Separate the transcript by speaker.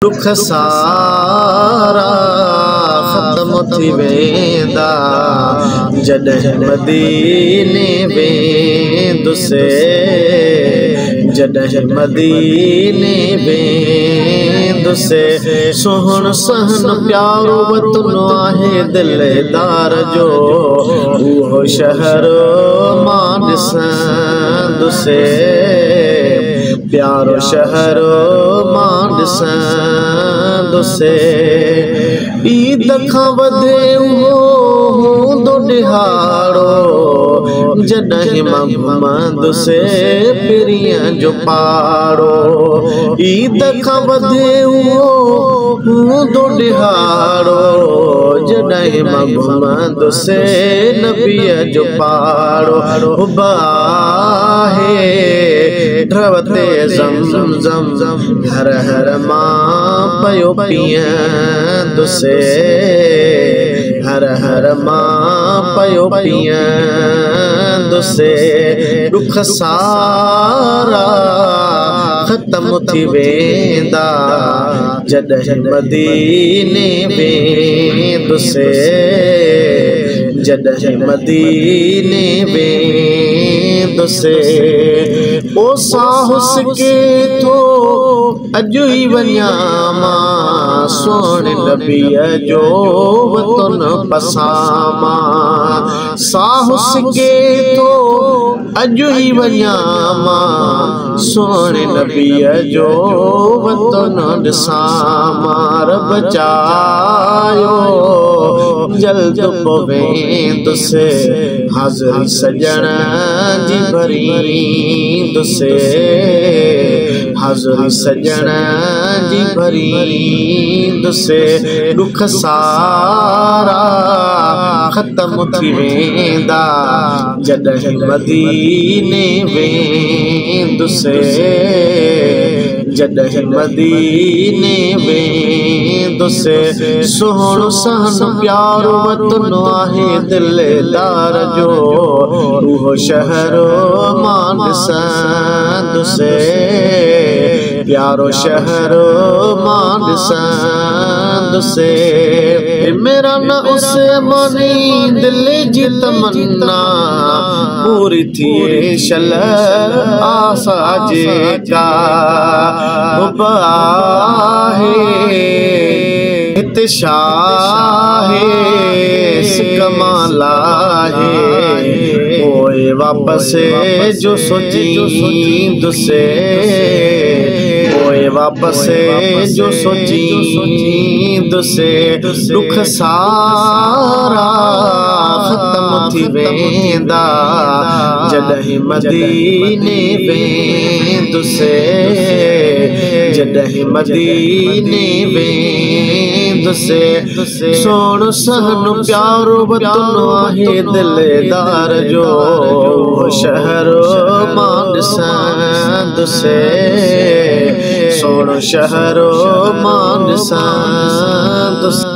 Speaker 1: दुख सारा ख़त्म थी वेंदा जॾहिं मदीने वेंदुसि जॾहिं मदीने वेंदुसि सुहिणो सहन प्यारो वतन आहे दिलदार जो उहो शहर मां ॾिसंदुसि प्यारो शहर मां ॾिसंदुसि ईद खां वधे उहो हूंदो ॾिहाड़ो जॾहिं मां घुमंदुसि पिरीअ जो पाड़ो ईद खां वधे उहो हूंदो ॾिहाड़ो जॾहिं मां घुमंदुसि नबीअ जो पाड़ो आहे ढवते ज़मज़म हर हर मां पयो पीअंदुसि हर हर मां पयो पीअंदुसि दुख सारा ख़त्म थी वेंदा जॾहिं मदीने वेंदुसि जॾहिं मदीने वेंदुसि ओ साहस के थो अॼु ई वञा मां सोणे नबीअ जो वतन पसामां साहस के थो अॼु ई वञा मां सोणे नबीअ जो वतन ॾिसां रब चाहियो जल्द पवेंदुसि हाज़िरी सजण जी भरींदुसि हाज़िरी सजण जी भरींदुसि दुख सारा ख़त्म थी वेंदा जॾहिं मदीने वेंदुसि जॾहिं मदीने वेंदुसि सुहिणो सहन प्यारो वतन आहे दिलदार जो उहो शहर मां ॾिसंदुसि प्यारो शहर मां ॾिसंदुसि मेरा न उसे मनी दिल जी तमन्ना पूरी थिए शल आसा जेका हिते शाहे कमाला है पोइ वापसि जो सोचींदुसि पोइ वापसि जो सोचींदुसि दुख सारा ख़त्म थी वेंदा जॾहिं मदीने वेंदुसि जॾहिं मदीने वेंदुसि सोहिणो सहन प्यारो वतन आहे दिलदार जो शहर मां ॾिसंदुसि सोहिणो शहर मां ॾिसंदुसि